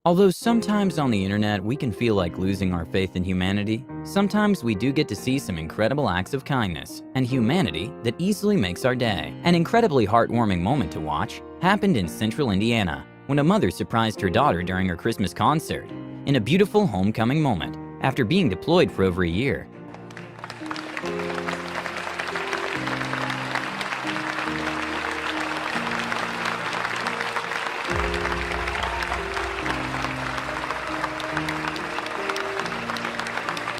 Although sometimes on the internet we can feel like losing our faith in humanity, sometimes we do get to see some incredible acts of kindness and humanity that easily makes our day. An incredibly heartwarming moment to watch happened in central Indiana when a mother surprised her daughter during her Christmas concert in a beautiful homecoming moment after being deployed for over a year.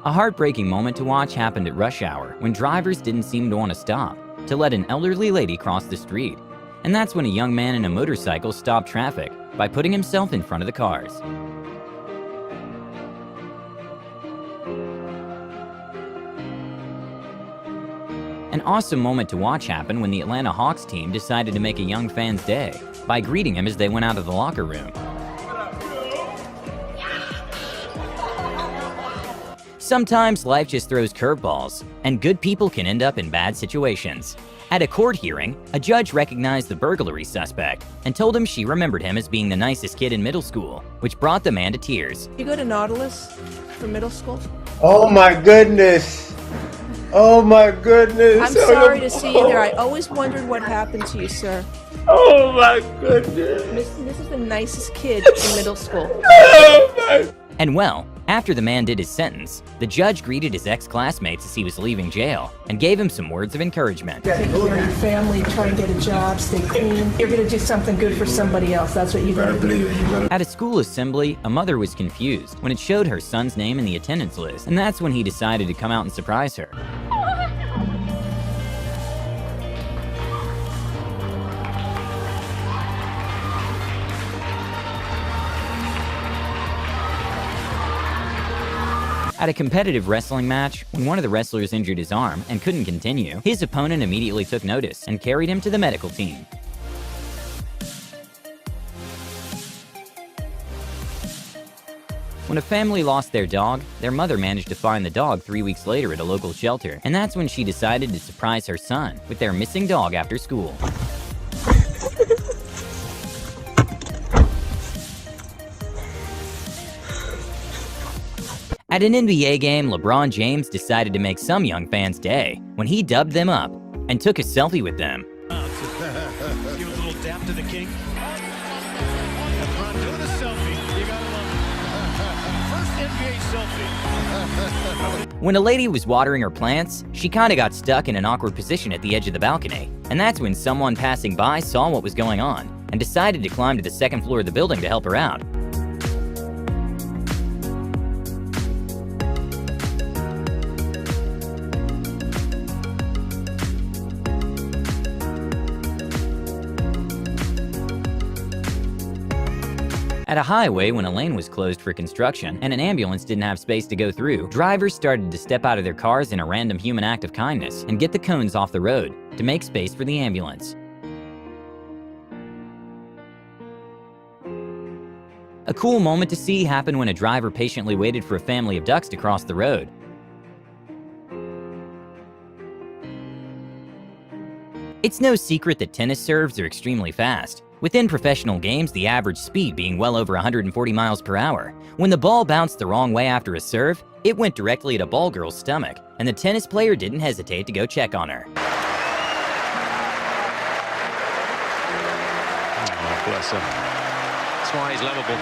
A heartbreaking moment to watch happened at rush hour when drivers didn't seem to want to stop to let an elderly lady cross the street. And that's when a young man in a motorcycle stopped traffic by putting himself in front of the cars. An awesome moment to watch happened when the Atlanta Hawks team decided to make a young fan's day by greeting him as they went out of the locker room. Sometimes life just throws curveballs, and good people can end up in bad situations. At a court hearing, a judge recognized the burglary suspect and told him she remembered him as being the nicest kid in middle school, which brought the man to tears. You go to Nautilus for middle school? Oh my goodness. Oh my goodness. I'm sorry to see you there. I always wondered what happened to you, sir. Oh my goodness. This is the nicest kid in middle school. Oh my. And well, after the man did his sentence, the judge greeted his ex-classmates as he was leaving jail and gave him some words of encouragement. Take care of your family, try and get a job, stay clean. You're gonna do something good for somebody else. That's what you gotta do. At a school assembly, a mother was confused when it showed her son's name in the attendance list, and that's when he decided to come out and surprise her. At a competitive wrestling match, when one of the wrestlers injured his arm and couldn't continue, his opponent immediately took notice and carried him to the medical team. When a family lost their dog, their mother managed to find the dog 3 weeks later at a local shelter, and that's when she decided to surprise her son with their missing dog after school. At an NBA game, LeBron James decided to make some young fans' day when he dubbed them up and took a selfie with them. Give a little dap to the king. LeBron doing a selfie. You gotta love it. First NBA selfie. When a lady was watering her plants, she kinda got stuck in an awkward position at the edge of the balcony, and that's when someone passing by saw what was going on and decided to climb to the second floor of the building to help her out. At a highway, when a lane was closed for construction and an ambulance didn't have space to go through, drivers started to step out of their cars in a random human act of kindness and get the cones off the road to make space for the ambulance. A cool moment to see happened when a driver patiently waited for a family of ducks to cross the road. It's no secret that tennis serves are extremely fast. Within professional games, the average speed being well over 140 miles per hour. When the ball bounced the wrong way after a serve, it went directly at a ball girl's stomach, and the tennis player didn't hesitate to go check on her. Oh, bless him. That's why he's lovable.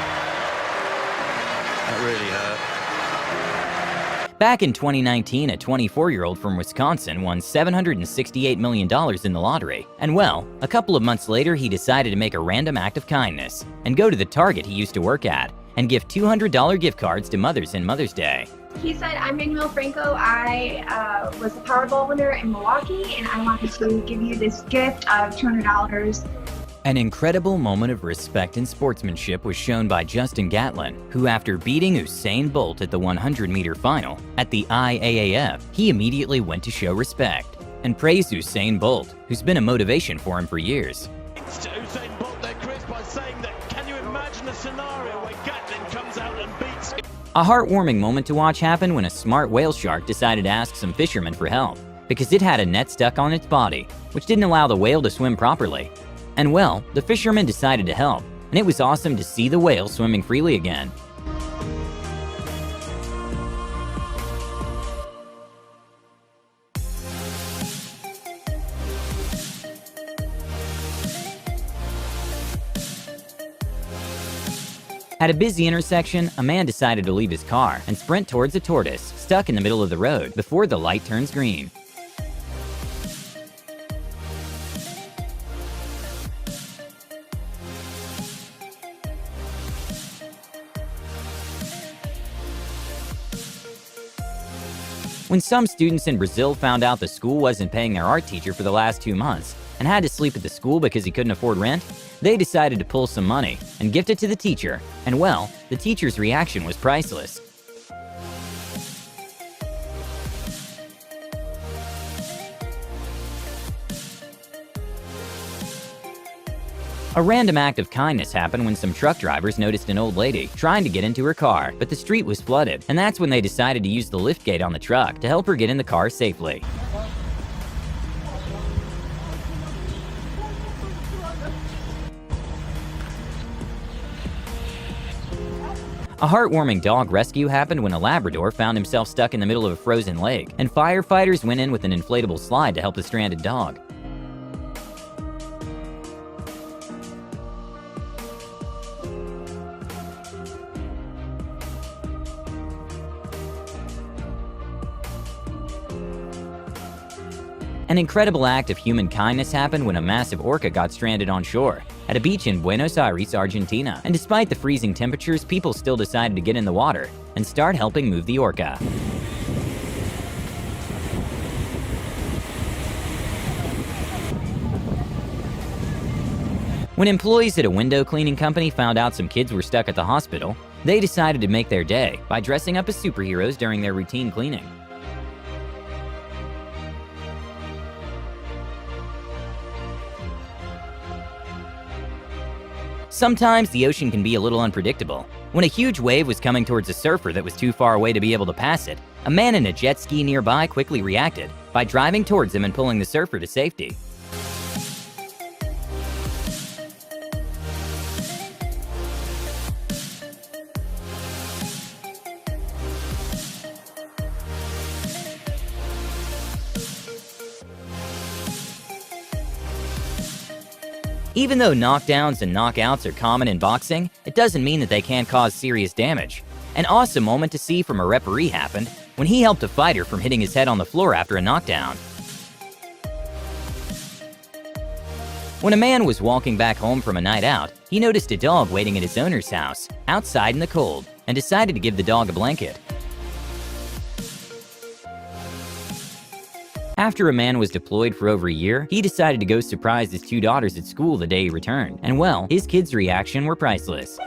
That really hurt. Back in 2019, a 24-year-old from Wisconsin won $768 million in the lottery. And well, a couple of months later, he decided to make a random act of kindness and go to the Target he used to work at and give $200 gift cards to mothers in Mother's Day. He said, I'm Manuel Franco. I was the Powerball winner in Milwaukee, and I wanted to give you this gift of $200. An incredible moment of respect and sportsmanship was shown by Justin Gatlin, who after beating Usain Bolt at the 100-meter final at the IAAF, he immediately went to show respect and praised Usain Bolt, who's been a motivation for him for years. To Usain Bolt there, Chris, by saying that, can you imagine a scenario where Gatlin comes out and beats him? A heartwarming moment to watch happened when a smart whale shark decided to ask some fishermen for help because it had a net stuck on its body, which didn't allow the whale to swim properly. And well, the fishermen decided to help and it was awesome to see the whale swimming freely again. At a busy intersection, a man decided to leave his car and sprint towards a tortoise stuck in the middle of the road before the light turns green. When some students in Brazil found out the school wasn't paying their art teacher for the last 2 months and had to sleep at the school because he couldn't afford rent, they decided to pull some money and gift it to the teacher, and well, the teacher's reaction was priceless. A random act of kindness happened when some truck drivers noticed an old lady trying to get into her car, but the street was flooded, and that's when they decided to use the liftgate on the truck to help her get in the car safely. A heartwarming dog rescue happened when a Labrador found himself stuck in the middle of a frozen lake, and firefighters went in with an inflatable slide to help the stranded dog. An incredible act of human kindness happened when a massive orca got stranded on shore at a beach in Buenos Aires, Argentina. And despite the freezing temperatures, people still decided to get in the water and start helping move the orca. When employees at a window cleaning company found out some kids were stuck at the hospital, they decided to make their day by dressing up as superheroes during their routine cleaning. Sometimes the ocean can be a little unpredictable. When a huge wave was coming towards a surfer that was too far away to be able to pass it, a man in a jet ski nearby quickly reacted by driving towards him and pulling the surfer to safety. Even though knockdowns and knockouts are common in boxing, it doesn't mean that they can't cause serious damage. An awesome moment to see from a referee happened when he helped a fighter from hitting his head on the floor after a knockdown. When a man was walking back home from a night out, he noticed a dog waiting at his owner's house, outside in the cold, and decided to give the dog a blanket. After a man was deployed for over a year, he decided to go surprise his 2 daughters at school the day he returned. And well, his kids' reaction were priceless.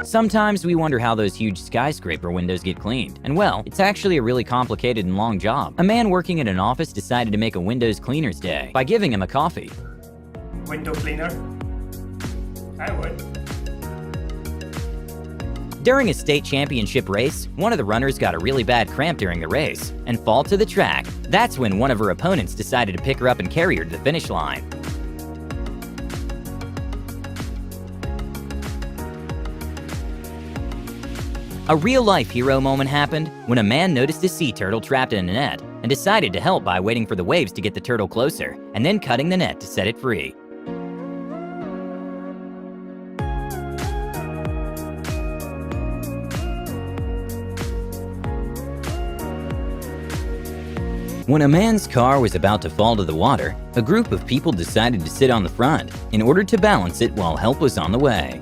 Sometimes we wonder how those huge skyscraper windows get cleaned. And well, it's actually a really complicated and long job. A man working at an office decided to make a windows cleaner's day by giving him a coffee. Window cleaner? I would. During a state championship race, one of the runners got a really bad cramp during the race and fall to the track. That's when one of her opponents decided to pick her up and carry her to the finish line. A real-life hero moment happened when a man noticed a sea turtle trapped in a net and decided to help by waiting for the waves to get the turtle closer and then cutting the net to set it free. When a man's car was about to fall to the water, a group of people decided to sit on the front in order to balance it while help was on the way.